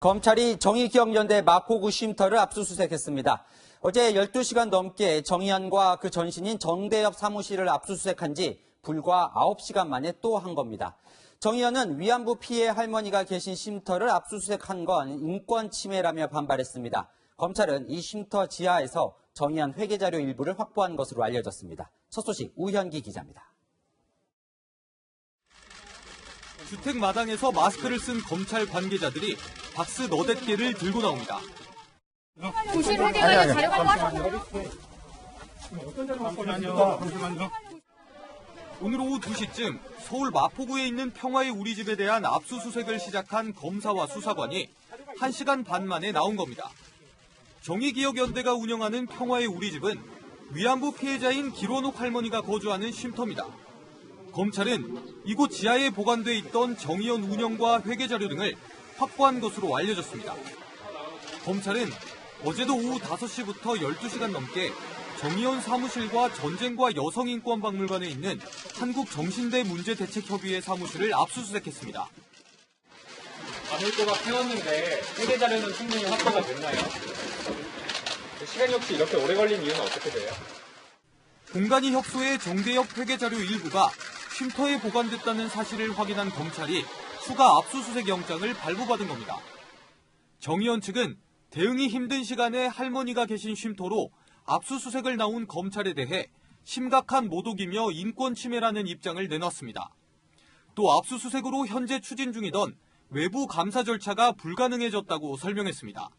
검찰이 정의기억연대 마포구 쉼터를 압수수색했습니다. 어제 12시간 넘게 정의연과 그 전신인 정대협 사무실을 압수수색한 지 불과 9시간 만에 또 한 겁니다. 정의연은 위안부 피해 할머니가 계신 쉼터를 압수수색한 건 인권 침해라며 반발했습니다. 검찰은 이 쉼터 지하에서 정의연 회계자료 일부를 확보한 것으로 알려졌습니다. 첫 소식 우현기 기자입니다. 주택 마당에서 마스크를 쓴 검찰 관계자들이 박스 너댓 개를 들고 나옵니다. 부실 회계관련 자료가 나왔습니다. 오늘 오후 2시쯤 서울 마포구에 있는 평화의 우리집에 대한 압수수색을 시작한 검사와 수사관이 1시간 반 만에 나온 겁니다. 정의기억연대가 운영하는 평화의 우리집은 위안부 피해자인 길원옥 할머니가 거주하는 쉼터입니다. 검찰은 이곳 지하에 보관돼 있던 정의연 운영과 회계자료 등을 확보한 것으로 알려졌습니다. 검찰은 어제도 오후 5시부터 12시간 넘게 정의연 사무실과 전쟁과 여성인권박물관에 있는 한국정신대 문제대책협의회 사무실을 압수수색했습니다. 밤을 꼬박 해왔는데 회계자료는 충분히 확보가 됐나요? 시간이 혹시 이렇게 오래 걸린 이유는 어떻게 돼요? 공간이 협소해 정대협 회계자료 일부가 쉼터에 보관됐다는 사실을 확인한 검찰이 추가 압수수색 영장을 발부받은 겁니다. 정의연 측은 대응이 힘든 시간에 할머니가 계신 쉼터로 압수수색을 나온 검찰에 대해 심각한 모독이며 인권 침해라는 입장을 내놨습니다. 또 압수수색으로 현재 추진 중이던 외부 감사 절차가 불가능해졌다고 설명했습니다.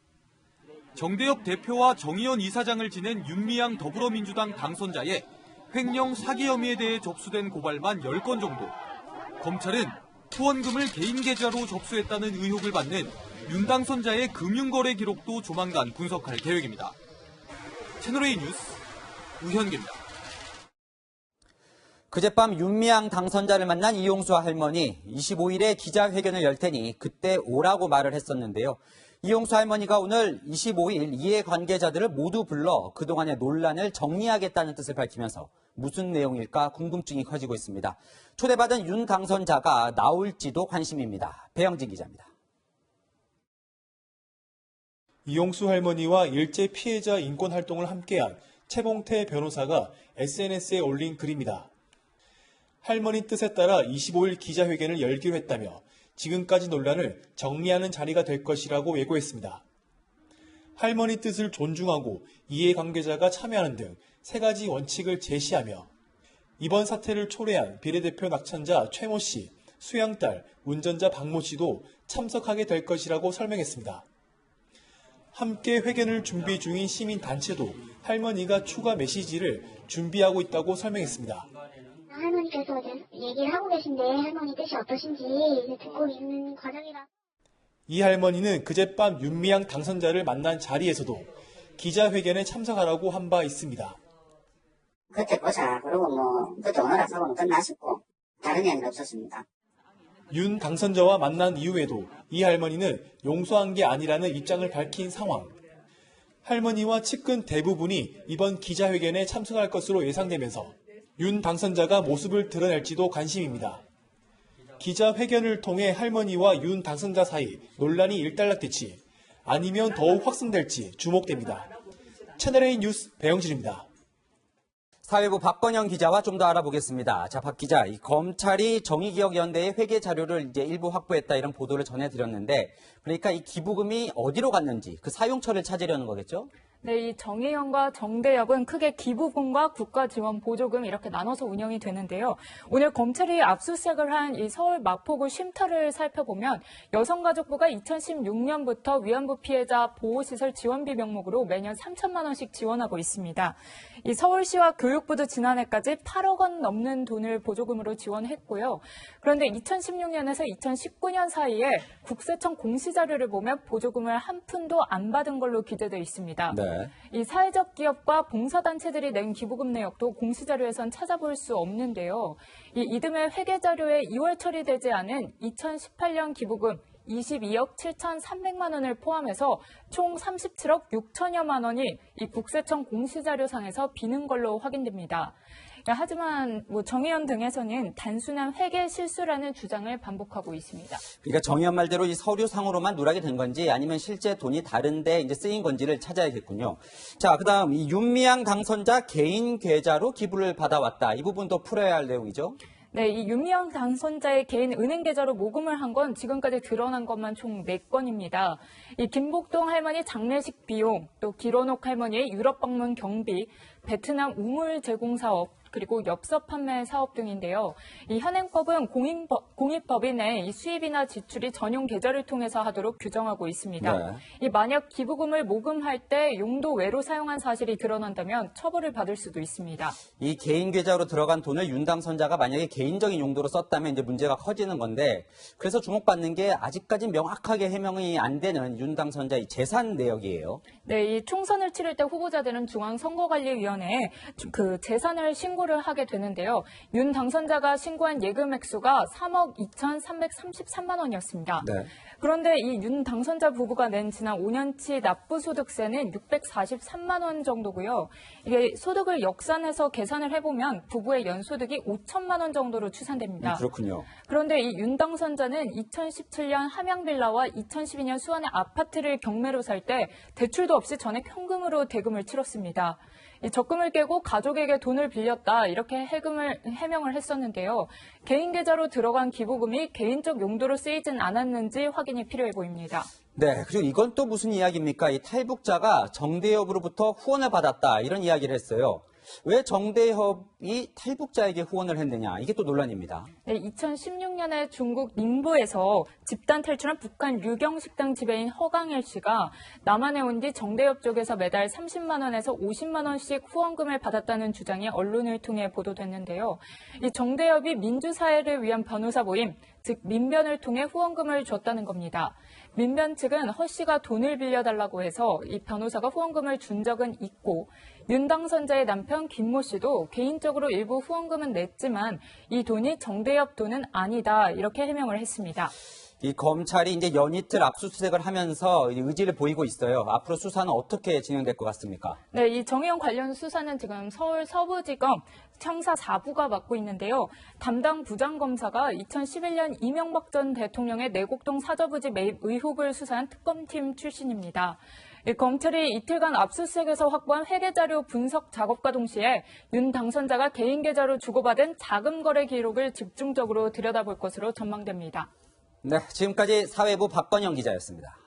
정대협 대표와 정의연 이사장을 지낸 윤미향 더불어민주당 당선자의 횡령 사기 혐의에 대해 접수된 고발만 10건 정도. 검찰은 후원금을 개인 계좌로 접수했다는 의혹을 받는 윤 당선자의 금융거래 기록도 조만간 분석할 계획입니다. 채널A 뉴스 우현기입니다. 그젯밤 윤미향 당선자를 만난 이용수 할머니, 25일에 기자회견을 열 테니 그때 오라고 말을 했었는데요. 이용수 할머니가 오늘 25일 이해관계자들을 모두 불러 그동안의 논란을 정리하겠다는 뜻을 밝히면서 무슨 내용일까 궁금증이 커지고 있습니다. 초대받은 윤 당선자가 나올지도 관심입니다. 배영진 기자입니다. 이용수 할머니와 일제 피해자 인권활동을 함께한 최봉태 변호사가 SNS에 올린 글입니다. 할머니 뜻에 따라 25일 기자회견을 열기로 했다며 지금까지 논란을 정리하는 자리가 될 것이라고 예고했습니다. 할머니 뜻을 존중하고 이해관계자가 참여하는 등 3가지 원칙을 제시하며 이번 사태를 초래한 비례대표 낙천자 최모 씨, 수양딸, 운전자 박모 씨도 참석하게 될 것이라고 설명했습니다. 함께 회견을 준비 중인 시민단체도 할머니가 추가 메시지를 준비하고 있다고 설명했습니다. 할머니께서 얘기를 하고 계신데 할머니 뜻이 어떠신지 듣고 있는 과정이라. 이 할머니는 그젯밤 윤미향 당선자를 만난 자리에서도 기자회견에 참석하라고 한 바 있습니다. 그때 보자. 그리고 그때 오너라 사고는 끝났었고 다른 얘기는 없었습니다. 윤 당선자와 만난 이후에도 이 할머니는 용서한 게 아니라는 입장을 밝힌 상황. 할머니와 측근 대부분이 이번 기자회견에 참석할 것으로 예상되면서 윤 당선자가 모습을 드러낼지도 관심입니다. 기자회견을 통해 할머니와 윤 당선자 사이 논란이 일단락될지 아니면 더욱 확산될지 주목됩니다. 채널A 뉴스 배영진입니다. 사회부 박건영 기자와 좀 더 알아보겠습니다. 자, 박 기자, 이 검찰이 정의기억연대의 회계 자료를 이제 일부 확보했다 이런 보도를 전해드렸는데, 그러니까 이 기부금이 어디로 갔는지 그 사용처를 찾으려는 거겠죠? 네, 이 정의연과 정대협은 크게 기부금과 국가지원 보조금 이렇게 나눠서 운영이 되는데요. 오늘 검찰이 압수수색을 한 이 서울 마포구 쉼터를 살펴보면 여성가족부가 2016년부터 위안부 피해자 보호시설 지원비 명목으로 매년 3천만 원씩 지원하고 있습니다. 이 서울시와 교육부도 지난해까지 8억 원 넘는 돈을 보조금으로 지원했고요. 그런데 2016년에서 2019년 사이에 국세청 공시자료를 보면 보조금을 한 푼도 안 받은 걸로 기재되어 있습니다. 네. 이 사회적 기업과 봉사단체들이 낸 기부금 내역도 공시자료에선 찾아볼 수 없는데요. 이 이듬해 회계자료에 2월 처리되지 않은 2018년 기부금 22억 7,300만 원을 포함해서 총 37억 6천여만 원이 이 국세청 공시자료상에서 비는 걸로 확인됩니다. 하지만 정의연 등에서는 단순한 회계 실수라는 주장을 반복하고 있습니다. 그러니까 정의연 말대로 이 서류상으로만 누락이 된 건지 아니면 실제 돈이 다른데 이제 쓰인 건지를 찾아야겠군요. 자, 그다음 이 윤미향 당선자 개인 계좌로 기부를 받아왔다. 이 부분도 풀어야 할 내용이죠. 네, 이 윤미향 당선자의 개인 은행 계좌로 모금을 한 건 지금까지 드러난 것만 총 4건입니다. 이 김복동 할머니 장례식 비용, 또 길원옥 할머니의 유럽 방문 경비, 베트남 우물 제공 사업, 그리고 엽서 판매 사업 등인데요. 이 현행법은 공익법인의 이 수입이나 지출이 전용 계좌를 통해서 하도록 규정하고 있습니다. 네. 이 만약 기부금을 모금할 때 용도 외로 사용한 사실이 드러난다면 처벌을 받을 수도 있습니다. 이 개인 계좌로 들어간 돈을 윤 당선자가 만약에 개인적인 용도로 썼다면 이제 문제가 커지는 건데, 그래서 주목받는 게 아직까지 명확하게 해명이 안 되는 윤 당선자의 재산 내역이에요. 네, 이 총선을 치를 때 후보자들은 중앙선거관리위원회에 그 재산을 신고를 하게 되는데요. 윤 당선자가 신고한 예금 액수가 3억 2,333만 원이었습니다. 네. 그런데 이 윤 당선자 부부가 낸 지난 5년치 납부소득세는 643만 원 정도고요. 이게 소득을 역산해서 계산을 해보면 부부의 연소득이 5천만 원 정도로 추산됩니다. 그렇군요. 그런데 이 윤 당선자는 2017년 함양빌라와 2012년 수원의 아파트를 경매로 살 때 대출도 없이 전액 현금으로 대금을 치렀습니다. 이 적금을 깨고 가족에게 돈을 빌렸다 이렇게 해명을 했었는데요. 개인 계좌로 들어간 기부금이 개인적 용도로 쓰이진 않았는지 확인이 필요해 보입니다. 네, 그리고 이건 또 무슨 이야기입니까? 이 탈북자가 정대협으로부터 후원을 받았다 이런 이야기를 했어요. 왜 정대협이 탈북자에게 후원을 했느냐? 이게 또 논란입니다. 네, 2016년에 중국 닝부에서 집단 탈출한 북한 류경식당 지배인 허강일 씨가 남한에 온 뒤 정대협 쪽에서 매달 30만 원에서 50만 원씩 후원금을 받았다는 주장이 언론을 통해 보도됐는데요. 이 정대협이 민주사회를 위한 변호사 모임, 즉 민변을 통해 후원금을 줬다는 겁니다. 민변 측은 허 씨가 돈을 빌려달라고 해서 이 변호사가 후원금을 준 적은 있고 윤 당선자의 남편 김모 씨도 개인적으로 일부 후원금은 냈지만 이 돈이 정대협 돈은 아니다 이렇게 해명을 했습니다. 이 검찰이 이제 연이틀 압수수색을 하면서 의지를 보이고 있어요. 앞으로 수사는 어떻게 진행될 것 같습니까? 네, 이 정의연 관련 수사는 지금 서울 서부지검 형사 4부가 맡고 있는데요. 담당 부장검사가 2011년 이명박 전 대통령의 내곡동 사저부지 매입 의혹을 수사한 특검팀 출신입니다. 검찰이 이틀간 압수수색에서 확보한 회계자료 분석 작업과 동시에 윤 당선자가 개인 계좌로 주고받은 자금 거래 기록을 집중적으로 들여다볼 것으로 전망됩니다. 네, 지금까지 사회부 박건영 기자였습니다.